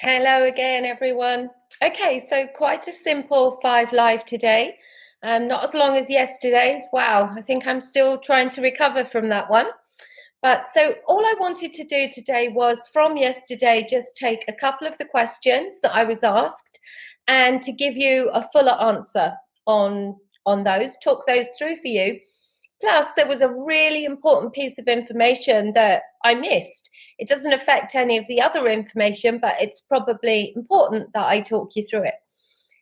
Hello again, everyone. Okay, so quite a simple 5 live today. Not as long as yesterday's. Wow, I think I'm still trying to recover from that one. But so all I wanted to do today was from yesterday, just take a couple of the questions that I was asked and to give you a fuller answer on those, talk those through for you. Plus, there was a really important piece of information that I missed. It doesn't affect any of the other information, but it's probably important that I talk you through it.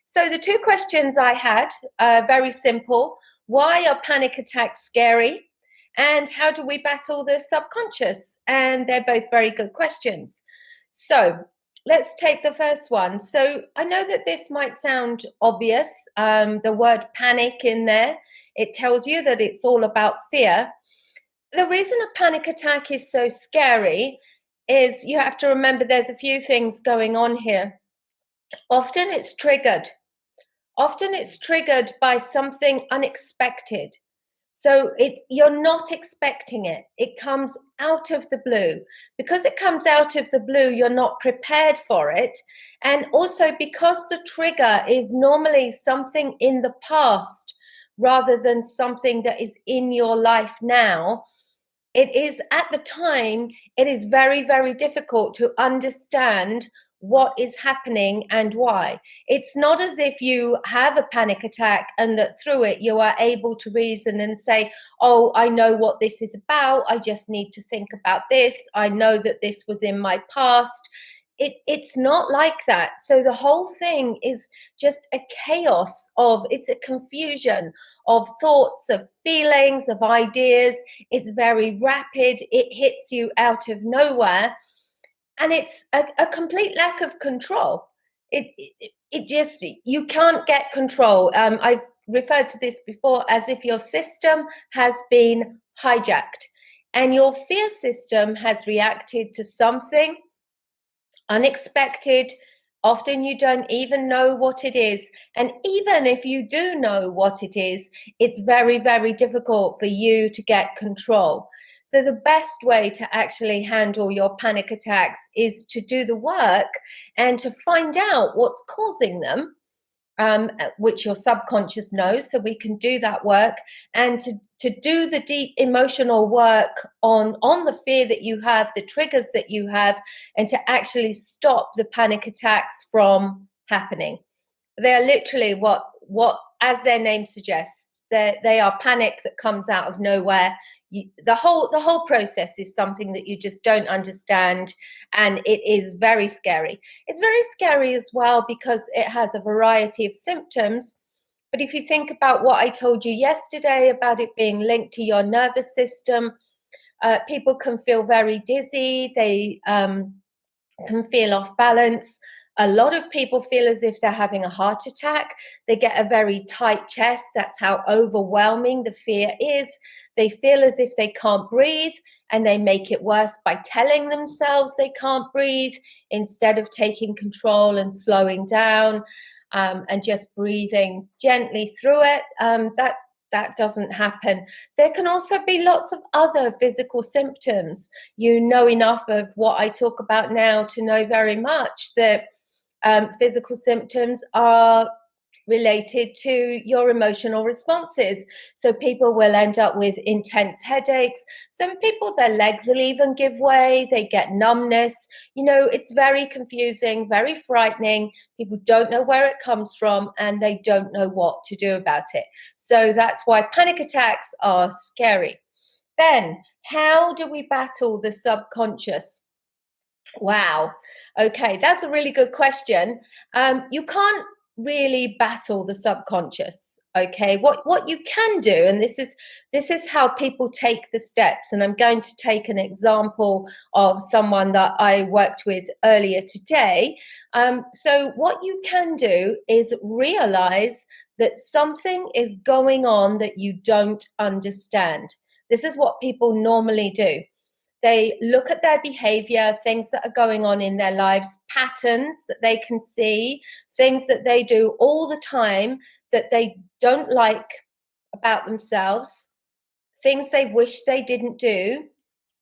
So, the two questions I had are very simple. Why are panic attacks scary? And how do we battle the subconscious? And they're both very good questions. So, let's take the first one. So, I know that this might sound obvious, the word panic in there. It tells you that it's all about fear. The reason a panic attack is so scary is you have to remember there's a few things going on here. Often it's triggered. Often it's triggered by something unexpected. So you're not expecting it. It comes out of the blue. Because it comes out of the blue, you're not prepared for it. And also because the trigger is normally something in the past rather than something that is in your life now, it is at the time, it is very, very difficult to understand what is happening and why. It's not as if you have a panic attack and that through it you are able to reason and say, oh, I know what this is about. I just need to think about this. I know that this was in my past. It's not like that. So the whole thing is just a chaos it's a confusion of thoughts, of feelings, of ideas. It's very rapid. It hits you out of nowhere. And it's a complete lack of control. It just, you can't get control. I've referred to this before as if your system has been hijacked and your fear system has reacted to something unexpected. Often you don't even know what it is. And even if you do know what it is, it's very, very difficult for you to get control. So the best way to actually handle your panic attacks is to do the work and to find out what's causing them, which your subconscious knows. So we can do that work and to do the deep emotional work on the fear that you have, the triggers that you have, and to actually stop the panic attacks from happening. They're literally what as their name suggests, they are panic that comes out of nowhere. The whole process is something that you just don't understand, and it is very scary. It's very scary as well because it has a variety of symptoms. But if you think about what I told you yesterday about it being linked to your nervous system, people can feel very dizzy. They can feel off balance. A lot of people feel as if they're having a heart attack. They get a very tight chest. That's how overwhelming the fear is. They feel as if they can't breathe, and they make it worse by telling themselves they can't breathe instead of taking control and slowing down and just breathing gently through it. That doesn't happen. There can also be lots of other physical symptoms. You know enough of what I talk about now to know very much that physical symptoms are related to your emotional responses. So people will end up with intense headaches. Some people, their legs will even give way. They get numbness. It's very confusing, very frightening. People don't know where it comes from and they don't know what to do about it. So that's why panic attacks are scary. Then, how do we battle the subconscious? Wow. Okay, that's a really good question. You can't really battle the subconscious. Okay, what you can do, and this is how people take the steps. And I'm going to take an example of someone that I worked with earlier today. So what you can do is realize that something is going on that you don't understand. This is what people normally do. They look at their behavior, things that are going on in their lives, patterns that they can see, things that they do all the time that they don't like about themselves, things they wish they didn't do,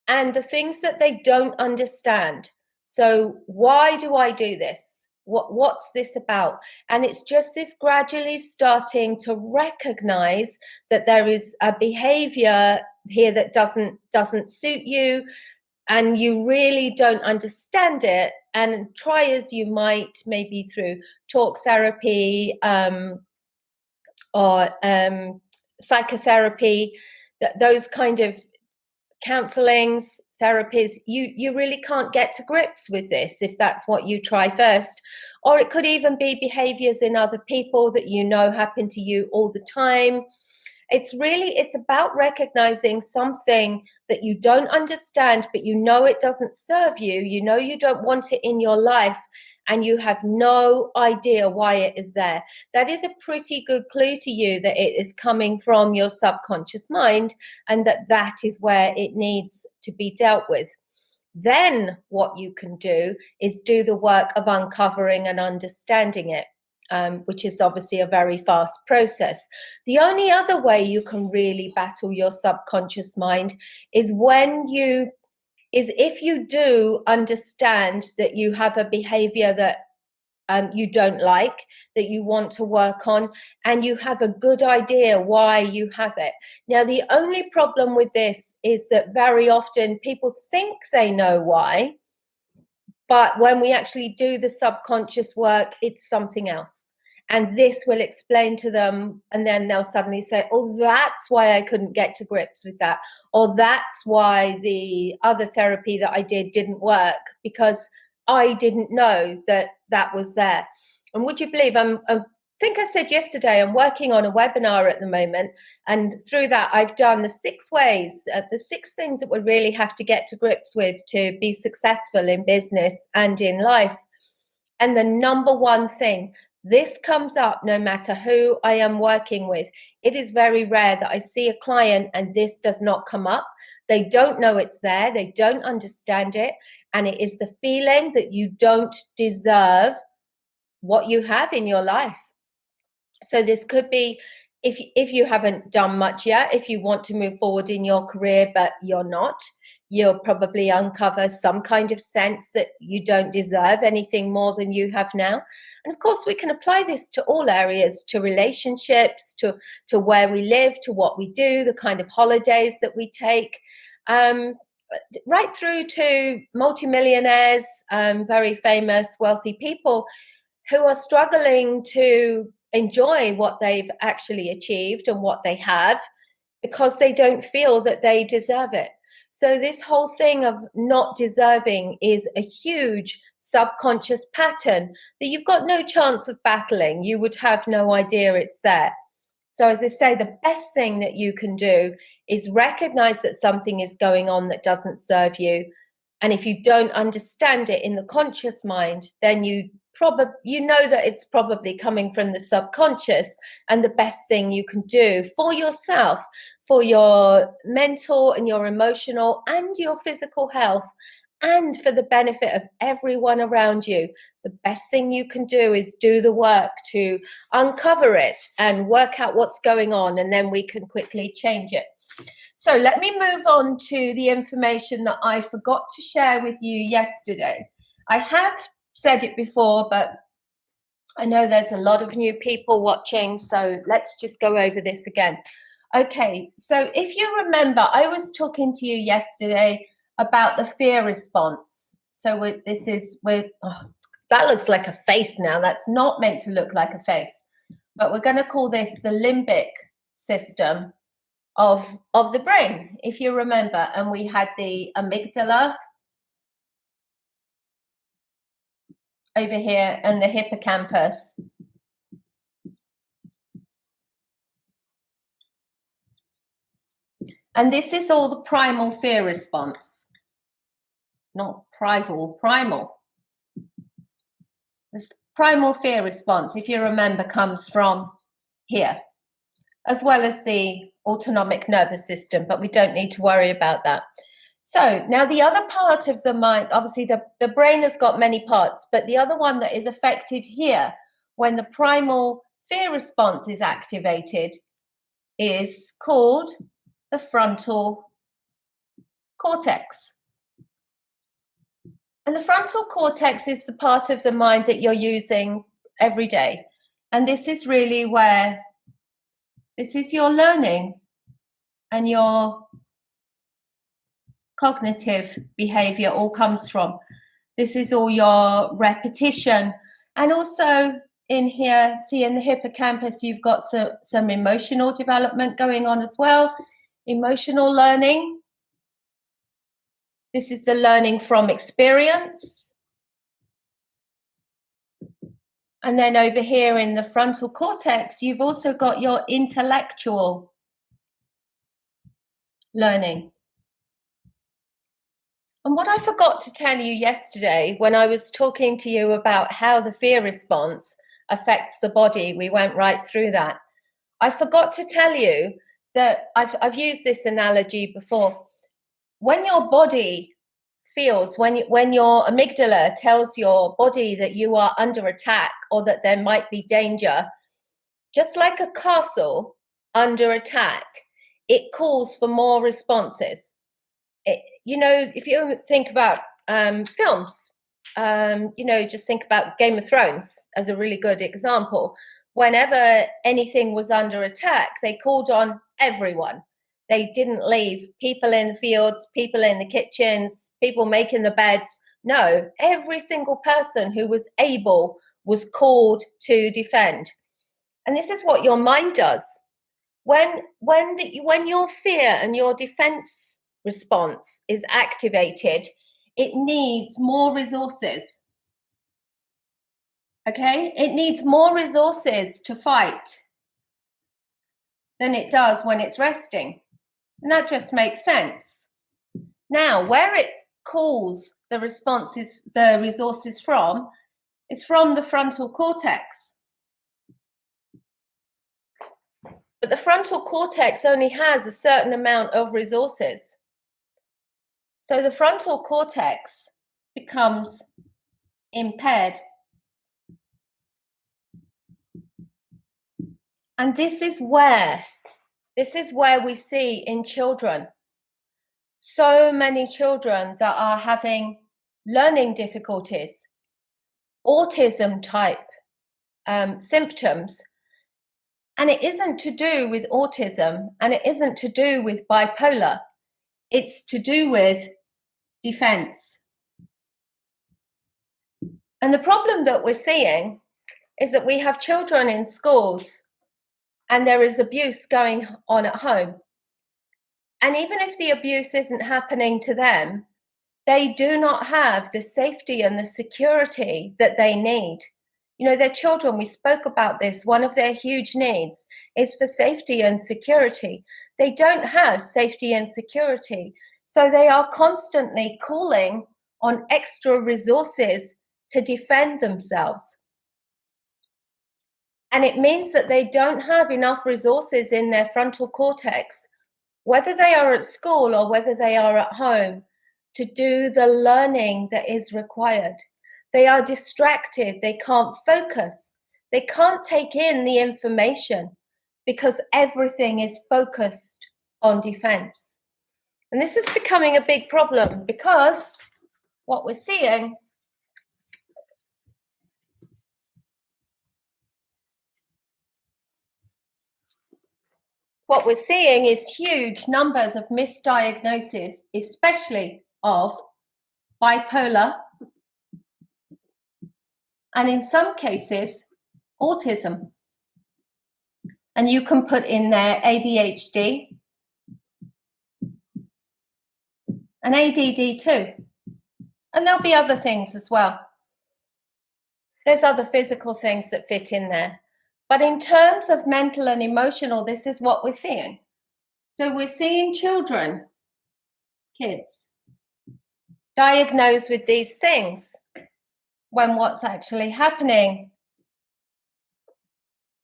and the things that they don't understand. So why do I do this? What's this about? And it's just this gradually starting to recognize that there is a behavior here that doesn't suit you, and you really don't understand it, and try as you might, maybe through talk therapy or psychotherapy, those kind of counselings, therapies, you really can't get to grips with this if that's what you try first. Or it could even be behaviors in other people that you know happen to you all the time. It's about recognizing something that you don't understand, but you know it doesn't serve you. You know you don't want it in your life, and you have no idea why it is there. That is a pretty good clue to you that it is coming from your subconscious mind, and that is where it needs to be dealt with. Then what you can do is do the work of uncovering and understanding it. Which is obviously a very fast process. The only other way you can really battle your subconscious mind is if you do understand that you have a behavior that you don't like, that you want to work on, and you have a good idea why you have it. Now, the only problem with this is that very often people think they know why, but when we actually do the subconscious work, it's something else. And this will explain to them, and then they'll suddenly say, oh, that's why I couldn't get to grips with that. Or that's why the other therapy that I did didn't work, because I didn't know that that was there. And would you believe, I think I said yesterday, I'm working on a webinar at the moment, and through that I've done the 6 ways, the 6 things that we really have to get to grips with to be successful in business and in life. And the number one thing, this comes up no matter who I am working with. It is very rare that I see a client and this does not come up. They don't know it's there, they don't understand it, and it is the feeling that you don't deserve what you have in your life. So this could be, if you haven't done much yet, if you want to move forward in your career but you're not, you'll probably uncover some kind of sense that you don't deserve anything more than you have now. And of course, we can apply this to all areas, to relationships, to where we live, to what we do, the kind of holidays that we take, right through to multimillionaires, very famous, wealthy people who are struggling to enjoy what they've actually achieved and what they have, because they don't feel that they deserve it. So this whole thing of not deserving is a huge subconscious pattern that you've got no chance of battling. You would have no idea it's there. So as I say, the best thing that you can do is recognize that something is going on that doesn't serve you. And if you don't understand it in the conscious mind, then you know that it's probably coming from the subconscious. And the best thing you can do for yourself, for your mental and your emotional and your physical health, and for the benefit of everyone around you, the best thing you can do is do the work to uncover it and work out what's going on, and then we can quickly change it. So let me move on to the information that I forgot to share with you yesterday. I have said it before, but I know there's a lot of new people watching, so let's just go over this again. Okay, so if you remember, I was talking to you yesterday about the fear response. So that looks like a face now. That's not meant to look like a face, but we're going to call this the limbic system of the brain, if you remember. And we had the amygdala over here and the hippocampus. And this is all the primal fear response. Not primal. The primal fear response, if you remember, comes from here, as well as the autonomic nervous system, but we don't need to worry about that. So now the other part of the mind, obviously the brain has got many parts, but the other one that is affected here when the primal fear response is activated is called the frontal cortex. And the frontal cortex is the part of the mind that you're using every day. And this is really where this is your learning and your cognitive behavior all comes from. This is all your repetition. And also in here, see in the hippocampus, you've got some emotional development going on as well. Emotional learning. This is the learning from experience. And then over here in the frontal cortex, you've also got your intellectual learning. And what I forgot to tell you yesterday when I was talking to you about how the fear response affects the body, we went right through that. I forgot to tell you that I've used this analogy before. When your body feels, when your amygdala tells your body that you are under attack or that there might be danger, just like a castle under attack, it calls for more responses. If you think about films, just think about Game of Thrones as a really good example. Whenever anything was under attack, they called on everyone. They didn't leave people in the fields, people in the kitchens, people making the beds. No, every single person who was able was called to defend. And this is what your mind does. When your fear and your defense response is activated, it needs more resources. Okay? It needs more resources to fight than it does when it's resting. And that just makes sense. Now, where it calls the resources from, is from the frontal cortex. But the frontal cortex only has a certain amount of resources. So the frontal cortex becomes impaired. And this is where we see in children so many children that are having learning difficulties, autism type symptoms. And it isn't to do with autism, and it isn't to do with bipolar. It's to do with defense. And the problem that we're seeing is that we have children in schools and there is abuse going on at home. And even if the abuse isn't happening to them, they do not have the safety and the security that they need. Their children, we spoke about this, one of their huge needs is for safety and security. They don't have safety and security. So they are constantly calling on extra resources to defend themselves. And it means that they don't have enough resources in their frontal cortex, whether they are at school or whether they are at home, to do the learning that is required. They are distracted. They can't focus. They can't take in the information because everything is focused on defense. And this is becoming a big problem because what we're seeing is huge numbers of misdiagnosis, especially of bipolar, and in some cases, autism. And you can put in there ADHD and ADD too. And there'll be other things as well. There's other physical things that fit in there. But in terms of mental and emotional, this is what we're seeing. So we're seeing kids, diagnosed with these things when what's actually happening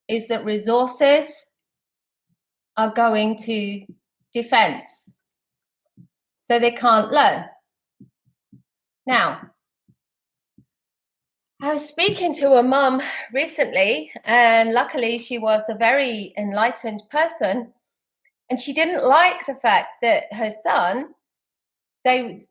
is that resources are going to defense. So they can't learn. Now, I was speaking to a mum recently, and luckily she was a very enlightened person, and she didn't like the fact that her son, they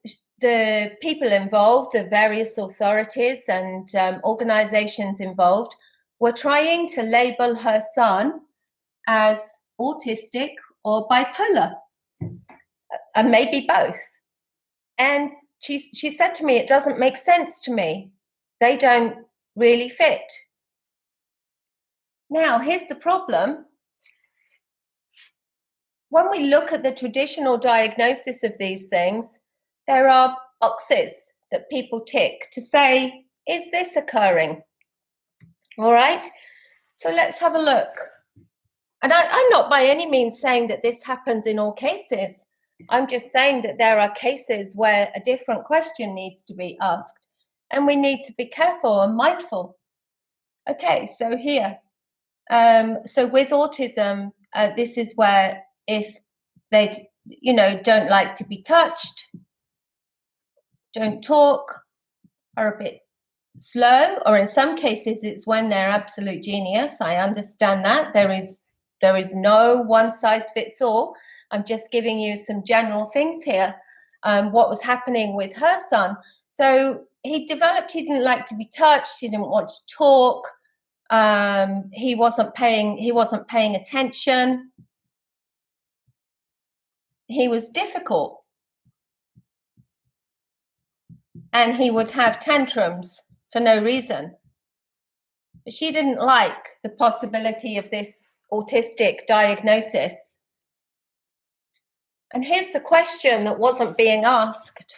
the people involved, the various authorities and organizations involved, were trying to label her son as autistic or bipolar, and maybe both. And she said to me, it doesn't make sense to me. They don't really fit. Now, here's the problem. When we look at the traditional diagnosis of these things, there are boxes that people tick to say, is this occurring? All right, so let's have a look. And I'm not by any means saying that this happens in all cases. I'm just saying that there are cases where a different question needs to be asked, and we need to be careful and mindful. Okay, so here, so with autism, this is where if they, don't like to be touched, don't talk, are a bit slow, or in some cases it's when they're absolute genius. I understand that. There is no one size fits all. I'm just giving you some general things here. What was happening with her son. So he didn't like to be touched. He didn't want to talk. He wasn't paying attention. He was difficult. And he would have tantrums for no reason. But she didn't like the possibility of this autistic diagnosis. And here's the question that wasn't being asked.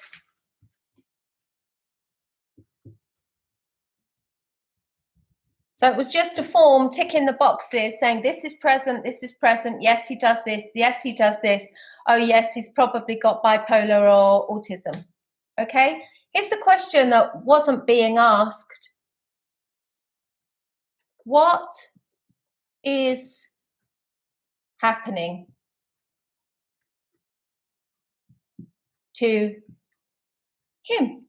So it was just a form ticking the boxes saying this is present, yes, he does this, yes, he does this, oh yes, he's probably got bipolar or autism. Okay, here's the question that wasn't being asked. What is happening to him?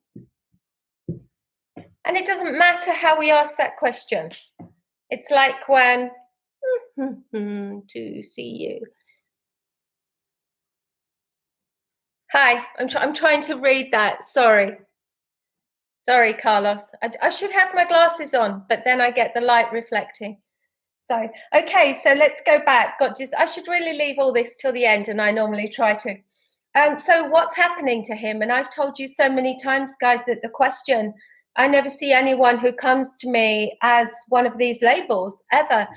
And it doesn't matter how we ask that question. It's like when, to see you. Hi, I'm trying to read that. Sorry, Carlos. I should have my glasses on, but then I get the light reflecting. Sorry. Okay, so let's go back. I should really leave all this till the end, and I normally try to. So what's happening to him? And I've told you so many times, guys, that the question, I never see anyone who comes to me as one of these labels ever.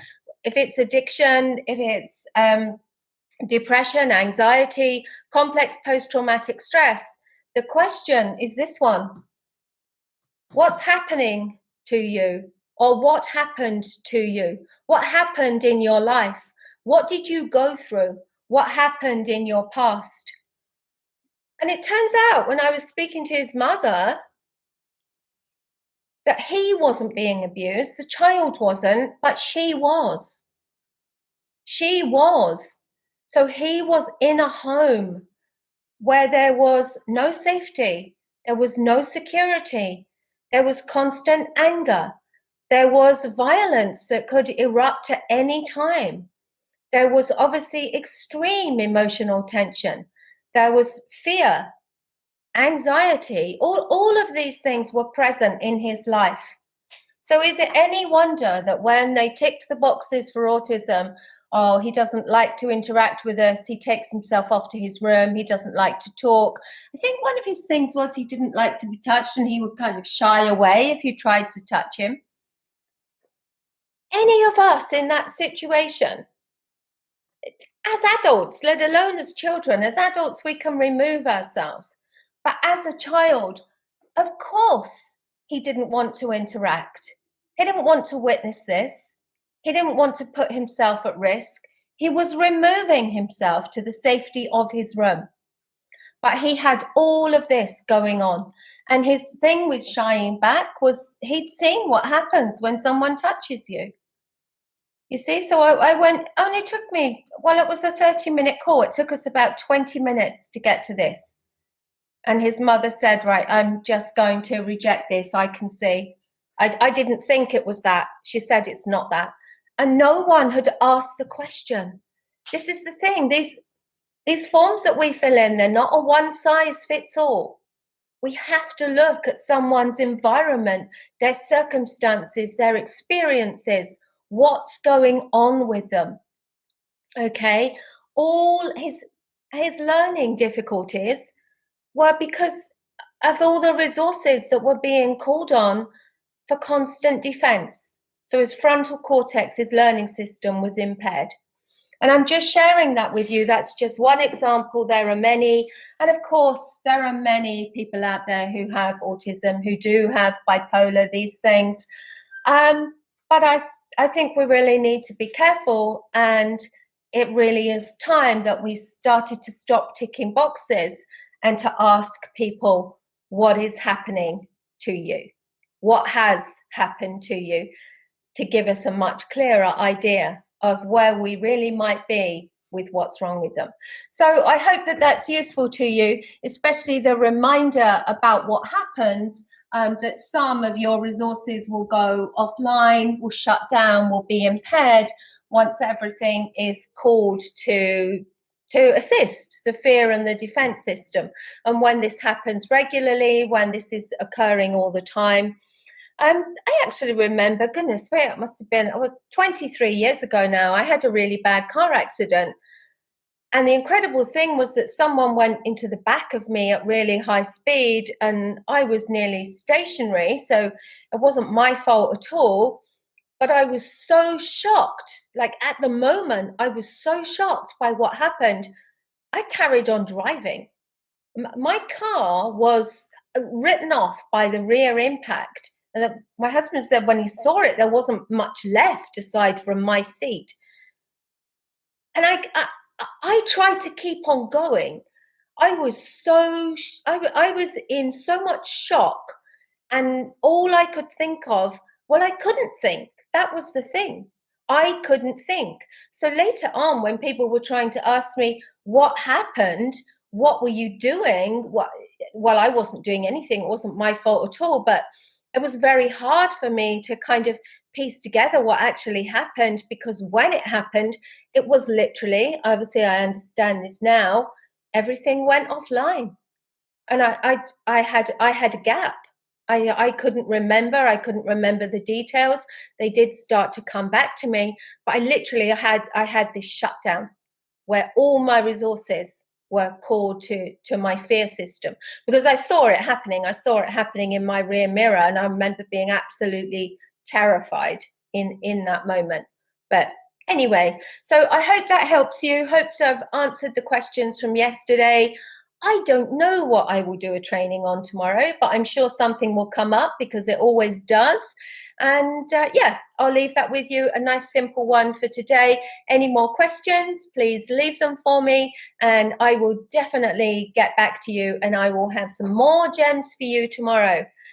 If it's addiction, if it's depression, anxiety, complex post-traumatic stress, the question is this one. What's happening to you? Or what happened to you? What happened in your life? What did you go through? What happened in your past? And it turns out when I was speaking to his mother, that he wasn't being abused, the child wasn't, but she was. She was. So he was in a home where there was no safety, there was no security, there was constant anger, there was violence that could erupt at any time. There was obviously extreme emotional tension. There was fear, anxiety, all of these things were present in his life. So is it any wonder that when they ticked the boxes for autism, oh, he doesn't like to interact with us, he takes himself off to his room, he doesn't like to talk. I think one of his things was he didn't like to be touched, and he would kind of shy away if you tried to touch him. Any of us in that situation, as adults, let alone as children, as adults we can remove ourselves. But as a child, of course, he didn't want to interact. He didn't want to witness this. He didn't want to put himself at risk. He was removing himself to the safety of his room. But he had all of this going on. And his thing with shying back was he'd seen what happens when someone touches you. You see, so I went, only took me, well, it was a 30-minute call. It took us about 20 minutes to get to this. And his mother said, right, I'm just going to reject this. I can see. I didn't think it was that. She said it's not that. And no one had asked the question. This is the thing. These forms that we fill in, they're not a one size fits all. We have to look at someone's environment, their circumstances, their experiences, what's going on with them. Okay, all his learning difficulties were because of all the resources that were being called on for constant defense. So his frontal cortex, his learning system, was impaired. And I'm just sharing that with you. That's just one example. There are many. And of course, there are many people out there who have autism, who do have bipolar, these things. But I think we really need to be careful. And it really is time that we started to stop ticking boxes and to ask people, what is happening to you? What has happened to you? To give us a much clearer idea of where we really might be with what's wrong with them. So I hope that that's useful to you, especially the reminder about what happens, that some of your resources will go offline, will shut down, will be impaired once everything is called to assist the fear and the defense system. And when this happens regularly, when this is occurring all the time, I actually remember, goodness me, it must have been, it was 23 years ago now, I had a really bad car accident. And the incredible thing was that someone went into the back of me at really high speed and I was nearly stationary. So it wasn't my fault at all. But I was so shocked. Like at the moment, I was so shocked by what happened. I carried on driving. My car was written off by the rear impact. And my husband said when he saw it, there wasn't much left aside from my seat. And I tried to keep on going. I was I was in so much shock, and all I could think of, well, I couldn't think. That was the thing. I couldn't think. So later on, when people were trying to ask me what happened, what were you doing? Well, I wasn't doing anything. It wasn't my fault at all. But it was very hard for me to kind of piece together what actually happened, because when it happened, it was literally, obviously I understand this now, everything went offline. And I had a gap. I couldn't remember the details. They did start to come back to me, but I had this shutdown where all my resources were called to my fear system, because I saw it happening. I saw it happening in my rear mirror, and I remember being absolutely terrified in that moment. But anyway, so I hope that helps you. Hope to have answered the questions from yesterday. I don't know what I will do a training on tomorrow, but I'm sure something will come up, because it always does. And yeah, I'll leave that with you, a nice simple one for today. Any more questions, please leave them for me, and I will definitely get back to you, and I will have some more gems for you tomorrow.